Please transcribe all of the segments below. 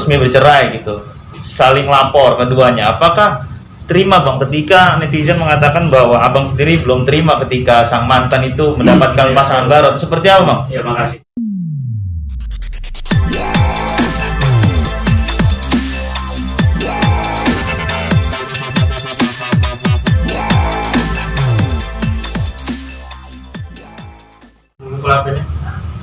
resmi bercerai gitu, saling lapor keduanya, apakah terima bang ketika netizen mengatakan bahwa abang sendiri belum terima ketika sang mantan itu mendapatkan pasangan baru, seperti apa bang? Ya, makasih.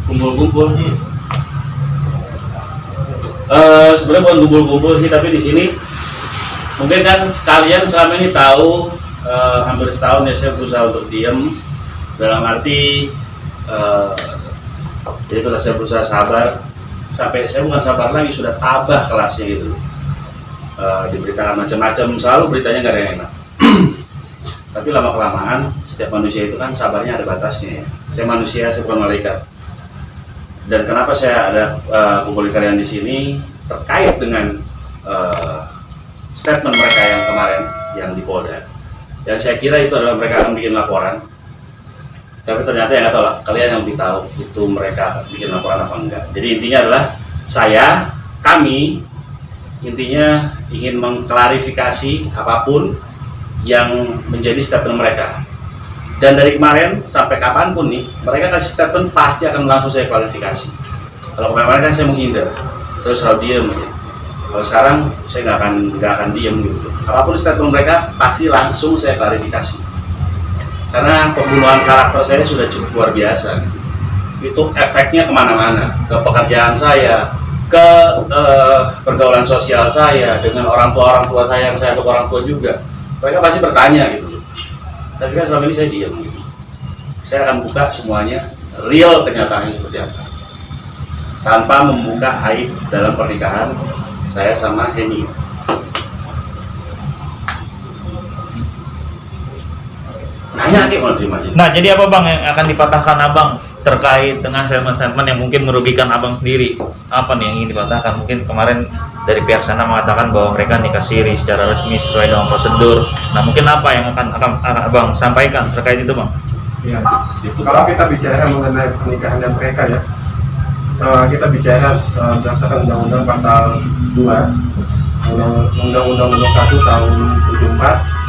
Kumpul-kumpul sih. Sebenarnya bukan kumpul-kumpul sih, tapi di sini mungkin kan kalian selama ini tahu, hampir setahun ya saya berusaha untuk diem, dalam arti jadi kalau saya berusaha sabar, sampai saya bukan sabar lagi, sudah tabah kelasnya gitu. Diberitakan macam-macam, selalu beritanya nggak ada yang enak. Tapi lama kelamaan setiap manusia itu kan sabarnya ada batasnya ya. Saya manusia, saya bukan malaikat. Dan kenapa saya ada kumpulin kalian di sini terkait dengan statement mereka yang kemarin yang di Polda. Yang saya kira itu adalah mereka akan bikin laporan. Tapi ternyata ya nggak tahu lah, kalian yang lebih tahu itu mereka akan bikin laporan apa enggak. Jadi intinya adalah kami intinya ingin mengklarifikasi apapun yang menjadi statement mereka. Dan dari kemarin sampai kapanpun nih, mereka kasih statement pasti akan langsung saya klarifikasi. Kalau kemarin kan saya menghindar, saya selalu diem. Gitu. Kalau sekarang saya nggak akan diem gitu. Apapun statement mereka pasti langsung saya klarifikasi. Karena pembunuhan karakter saya sudah cukup luar biasa. Gitu. Itu efeknya kemana-mana, ke pekerjaan saya, ke pergaulan sosial saya dengan orang tua saya yang saya anggap orang tua juga. Mereka pasti bertanya gitu. Tapi kan selama ini saya diam gitu. Saya akan buka semuanya, real kenyataannya seperti apa. Tanpa membuka aib dalam pernikahan saya sama Henny. Nanya kayak mau terima aja. Nah, jadi apa bang yang akan dipatahkan abang terkait dengan statement-statement yang mungkin merugikan abang sendiri? Apa nih yang ingin dipatahkan? Mungkin kemarin dari pihak sana mengatakan bahwa mereka nikah siri secara resmi sesuai dengan prosedur. Nah, mungkin apa yang akan abang sampaikan terkait itu bang? Ya, kalau kita bicara mengenai pernikahan dan mereka ya, kita bicara berdasarkan Undang-Undang Pasal 2, Undang-Undang Nomor 1 Tahun 74.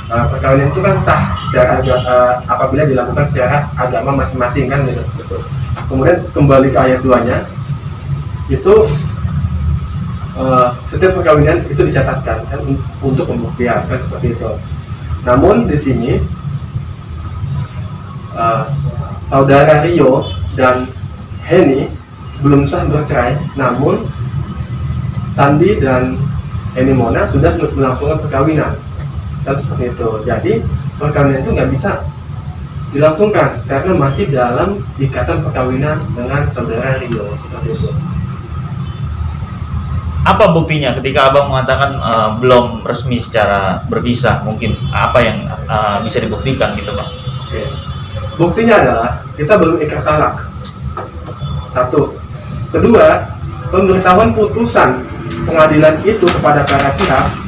Perkawinan itu kan sah secara apabila dilakukan secara agama masing-masing kan gitu. Betul. Kemudian kembali ke ayat 2-nya, itu setiap perkawinan itu dicatatkan kan untuk pembuktian kan seperti itu. Namun di sini saudara Rio dan Henny belum sah bercerai, namun Sandi dan Henny Mona sudah melangsungkan perkawinan. Dan seperti itu. Jadi perkawinan itu nggak bisa dilangsungkan karena masih dalam ikatan perkawinan dengan saudara Rio seperti itu. Apa buktinya ketika abang mengatakan belum resmi secara berpisah? Mungkin apa yang bisa dibuktikan gitu bang? Oke. Buktinya adalah kita belum ikat talak. Satu. Kedua, pemberitahuan putusan pengadilan itu kepada para pihak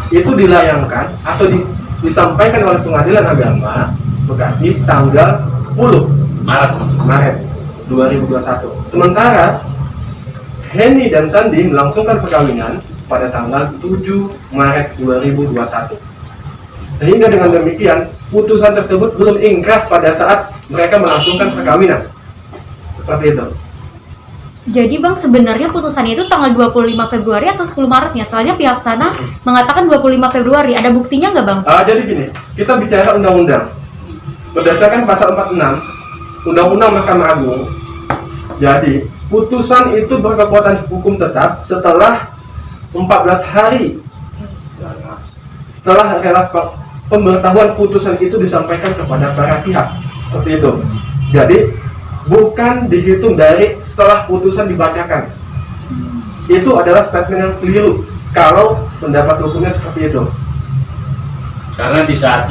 itu dilayangkan atau disampaikan oleh Pengadilan Agama Bekasi tanggal 10 Maret 2021. Sementara Henny dan Sandi melangsungkan perkawinan pada tanggal 7 Maret 2021. Sehingga dengan demikian putusan tersebut belum ingkrah pada saat mereka melangsungkan perkawinan. Seperti itu. Jadi bang, sebenarnya putusannya itu tanggal 25 Februari atau 10 Maretnya? Soalnya pihak sana mengatakan 25 Februari. Ada buktinya nggak bang? Jadi gini, kita bicara undang-undang. Berdasarkan pasal 46 Undang-Undang Mahkamah Agung. Jadi, putusan itu berkekuatan hukum tetap setelah 14 hari setelah pemberitahuan putusan itu disampaikan kepada para pihak. Seperti itu. Jadi, bukan dihitung dari setelah putusan dibacakan. Itu adalah statement yang keliru kalau pendapat hukumnya seperti itu. Karena di saat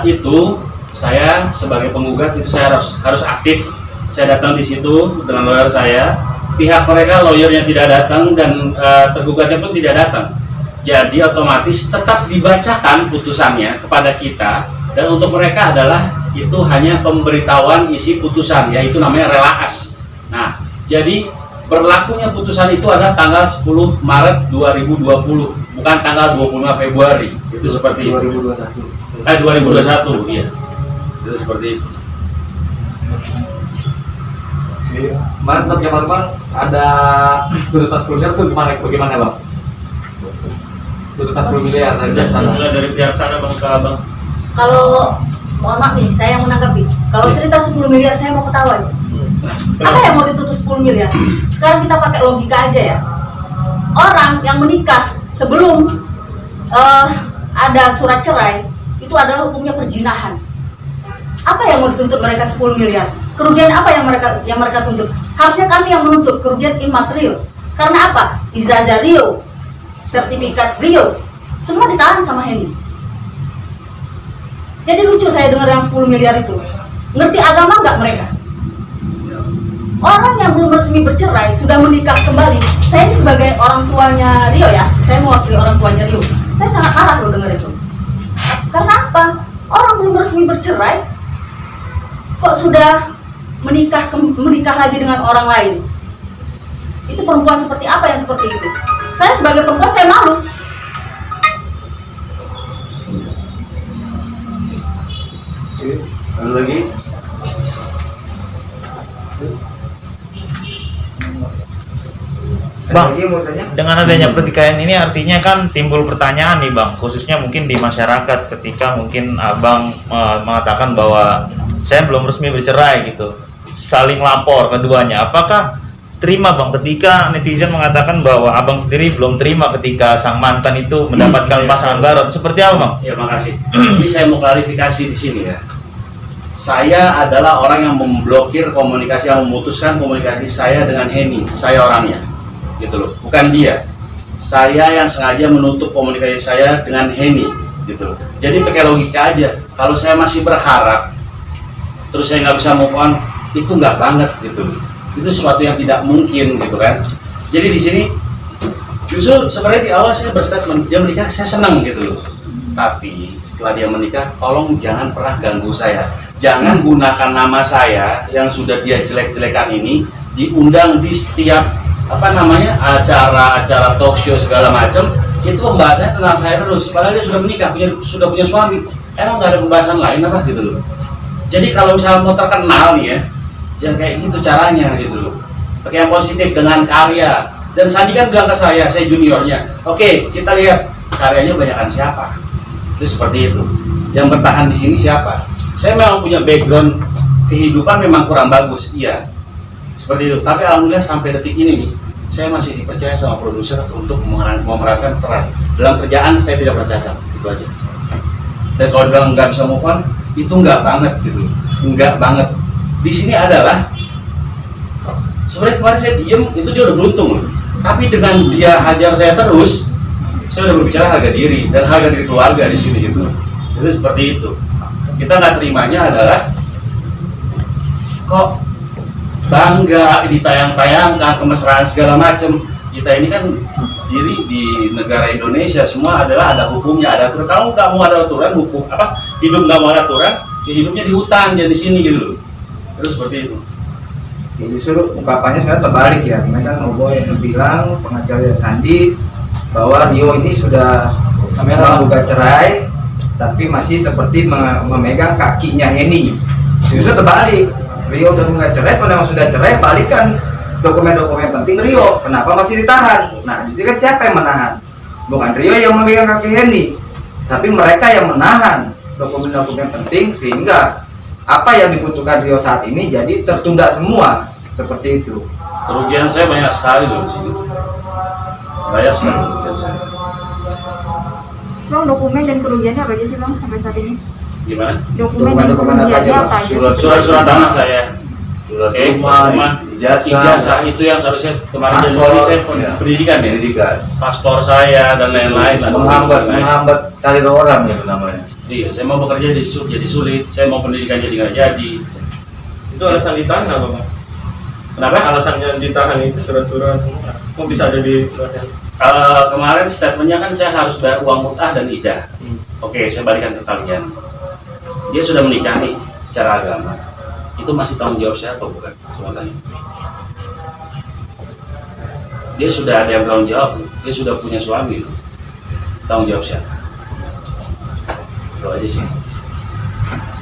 itu, saya sebagai penggugat itu saya harus aktif. Saya datang di situ dengan lawyer saya. Pihak mereka lawyernya tidak datang dan tergugatnya pun tidak datang. Jadi otomatis tetap dibacakan putusannya kepada kita, dan untuk mereka adalah itu hanya pemberitahuan isi putusan, yaitu namanya relaas. Nah, jadi berlakunya putusan itu adalah tanggal 10 Maret 2020, bukan tanggal 25 Februari. Itu seperti itu. 2021, iya. Itu seperti itu. Mas, bagaimana bang? Ada tuntutan 10 miliar tuh bagaimana bang? Tuntutan 10 miliar dari sana. Mulai dari pihak sana bang ke abang. Kalau mohon maaf nih, saya yang menanggapi. Kalau cerita 10 miliar saya mau ketawa ya. Apa yang mau ditutup 10 miliar? Sekarang kita pakai logika aja ya. Orang yang menikah sebelum ada surat cerai itu adalah hukumnya perzinahan. Apa yang mau dituntut mereka 10 miliar? Kerugian apa yang mereka tuntut? Harusnya kami yang menuntut kerugian imaterial. Karena apa? Ijazah Rio, sertifikat Rio, semua ditahan sama Henny. Jadi lucu saya dengar yang 10 miliar itu. Ngerti agama nggak mereka? Orang yang belum resmi bercerai sudah menikah kembali. Saya ini sebagai orang tuanya Rio ya, saya mewakili orang tuanya Rio. Saya sangat marah loh dengar itu. Karena apa? Orang belum resmi bercerai kok sudah menikah lagi dengan orang lain. Itu perempuan seperti apa yang seperti itu? Saya sebagai perempuan saya malu. Ada lagi? Bang, dengan adanya pertikaian ini artinya kan timbul pertanyaan nih bang, khususnya mungkin di masyarakat ketika mungkin abang mengatakan bahwa saya belum resmi bercerai gitu, saling lapor keduanya, apakah terima bang ketika netizen mengatakan bahwa abang sendiri belum terima ketika sang mantan itu mendapatkan pasangan baru, seperti apa bang? Ya makasih. Ini saya mau klarifikasi di sini ya. Saya adalah orang yang memblokir komunikasi, yang memutuskan komunikasi saya dengan Henny, saya orangnya, gitu loh, bukan dia. Saya yang sengaja menutup komunikasi saya dengan Henny, gitu loh. Jadi pakai logika aja. Kalau saya masih berharap, terus saya nggak bisa move on, itu nggak banget, gitu loh. Itu sesuatu yang tidak mungkin, gitu kan. Jadi di sini, justru sebenarnya di awal saya berstatement, dia menikah, saya senang, gitu loh. Tapi setelah dia menikah, tolong jangan pernah ganggu saya. Jangan gunakan nama saya yang sudah dia jelek-jelekan ini diundang di setiap acara talk show segala macam. Itu pembahasannya tentang saya terus. Padahal dia sudah menikah, sudah punya suami. Emang nggak ada pembahasan lain apa gitu loh. Jadi kalau misalnya mau terkenal nih ya, jangan kayak gitu caranya gitu loh. Pakai yang positif dengan karya. Dan Sandi kan bilang ke saya juniornya. Oke, kita lihat karyanya banyakan siapa. Itu seperti itu. Yang bertahan di sini siapa? Saya memang punya background kehidupan memang kurang bagus, iya. Seperti itu. Tapi alhamdulillah sampai detik ini nih, saya masih dipercaya sama produser untuk memerankan peran. Dalam kerjaan saya tidak pernah cacat, itu aja. Dan kalau bilang nggak bisa move on, itu nggak banget gitu, nggak banget. Di sini adalah sebenarnya kemarin saya diem, itu dia udah beruntung loh. Tapi dengan dia hajar saya terus, saya udah berbicara harga diri dan harga diri keluarga di sini gitu. Jadi seperti itu. Kita nggak terimanya adalah kok bangga ditayang-tayangkan kemesraan segala macem. Kita ini kan diri di negara Indonesia, semua adalah ada hukumnya, ada aturan. Kalau nggak mau ada aturan, hukum hidup nggak mau ada aturan, ya hidupnya di hutan, jadi di sini gitu. Terus seperti itu. Ya, justru ungkapannya sebenarnya terbalik ya. Mereka Noboy yang bilang pengacara Sandi bahwa Rio ini sudah menggugat cerai, tapi masih seperti memegang kakinya Henny. Justru terbalik, Rio udah nggak cerai, kalau memang sudah cerai, balikan dokumen-dokumen penting Rio. Kenapa masih ditahan? Nah, jadi kan siapa yang menahan? Bukan Rio yang memegang kaki Henny, tapi mereka yang menahan dokumen-dokumen penting, sehingga apa yang dibutuhkan Rio saat ini jadi tertunda semua, seperti itu. Kerugian saya banyak sekali loh di sini. Banyak sekali kerugian saya. Bang, dokumen dan kerugiannya apa aja sih bang sampai saat ini? Gimana? Dokumen dan Dokumen apa kerugiannya aja, apa aja? Surat-surat tanah saya. Surat Rumah, ijazah itu yang seharusnya kemarin Januari saya pendidikan ya, paspor saya dan lain-lain. menghambat karir orang itu namanya. Iya, saya mau bekerja jadi sulit, saya mau pendidikan jadi nggak jadi. Itu alasan ditahan apa bang? Kenapa? Alasannya ditahan itu surat-surat semua. Kok bisa ada di Kemarin statementnya kan saya harus bayar uang mut'ah dan idah. Oke, saya balikan ke kalian. Dia sudah menikah nih secara agama. Itu masih tanggung jawab saya atau bukan? Coba tanya. dia sudah ada yang tanggung jawab, dia sudah punya suami, tanggung jawab siapa? Itu aja sih.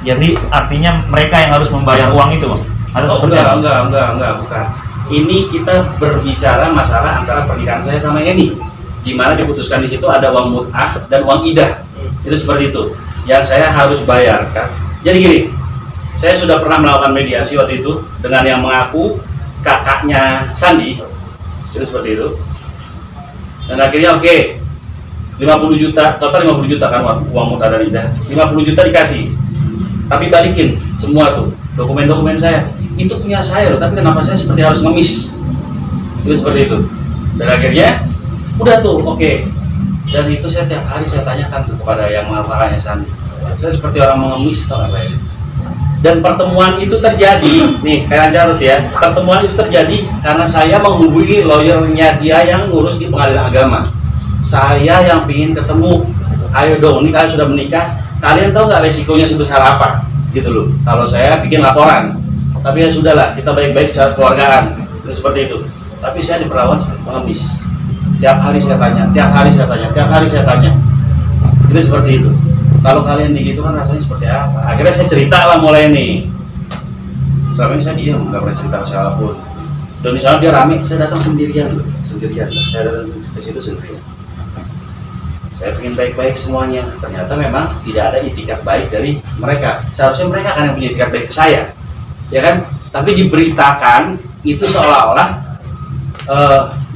Jadi artinya mereka yang harus membayar uang itu, Bang? Atau Oh, seperti apa? enggak, bukan. Ini kita berbicara masalah antara pernikahan saya sama Eni, di mana diputuskan di situ ada uang mut'ah dan uang idah. Itu seperti itu. Yang saya harus bayarkan. Jadi gini, saya sudah pernah melakukan mediasi waktu itu dengan yang mengaku kakaknya Sandi. Itu seperti itu. Dan akhirnya oke, 50 juta, total 50 juta kan uang mut'ah dan idah. 50 juta dikasih. Tapi balikin semua tuh dokumen-dokumen saya. Itu punya saya loh, tapi kenapa saya seperti harus ngemis? Itu seperti itu. Dan akhirnya udah tuh, oke. Dan itu saya tiap hari saya tanyakan tuh kepada yang mengatakannya Sandi. Saya seperti orang mengemis, tau nggak saya? Dan pertemuan itu terjadi, nih kalian catat ya. Pertemuan itu terjadi karena saya menghubungi lawyernya dia yang ngurus di pengadilan agama. Saya yang pingin ketemu. Ayo dong, ini kalian sudah menikah. Kalian tahu nggak resikonya sebesar apa? Gitu loh. Kalau saya bikin laporan. Tapi ya sudahlah, kita baik-baik secara keluargaan. Itu seperti itu. Tapi saya diperlawan seperti pengemis. Tiap hari saya tanya, tiap hari saya tanya, tiap hari saya tanya. Itu seperti itu. Kalau kalian begitu kan rasanya seperti apa? Akhirnya saya cerita lah mulai nih. Selama ini saya diam, nggak pernah cerita ke siapapun. Dan di sana dia rame, saya datang sendirian loh, sendirian. Saya datang ke situ sendirian. Saya ingin baik-baik semuanya. Ternyata memang tidak ada itikat baik dari mereka. Seharusnya mereka akan yang punya itikat baik ke saya, ya kan? Tapi diberitakan itu seolah-olah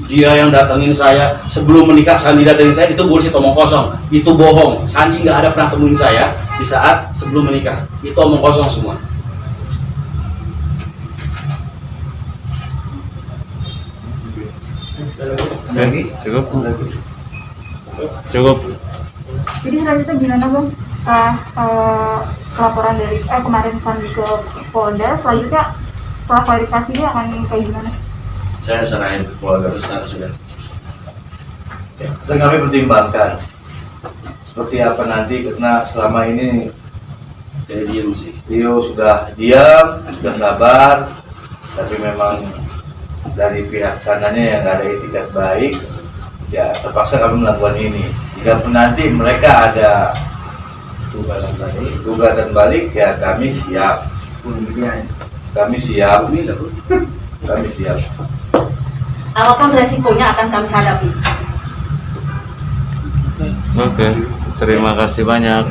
dia yang datengin saya sebelum menikah. Sandi datengin saya, itu bullshit, omong kosong, itu bohong. Sandi nggak ada pernah temuin saya di saat sebelum menikah, itu omong kosong semua. Oke, cukup. Jadi selanjutnya gimana Bang? Laporan dari kemarin Sandi ke Polda, selanjutnya setelah klarifikasi ini akan kayak gimana? Saya serahin ke keluarga besar sudah. Dan kami pertimbangkan seperti apa nanti, karena selama ini Saya diem sih. Rio sudah diam, sudah sabar, tapi memang dari pihak sananya yang nggak ada itikat baik, ya terpaksa kami melakukan ini. Jika pun nanti mereka ada gugatan balik, ya kami siap. Kami siap. Kami siap. Apapun resikonya akan kami hadapi. Oke, terima kasih banyak.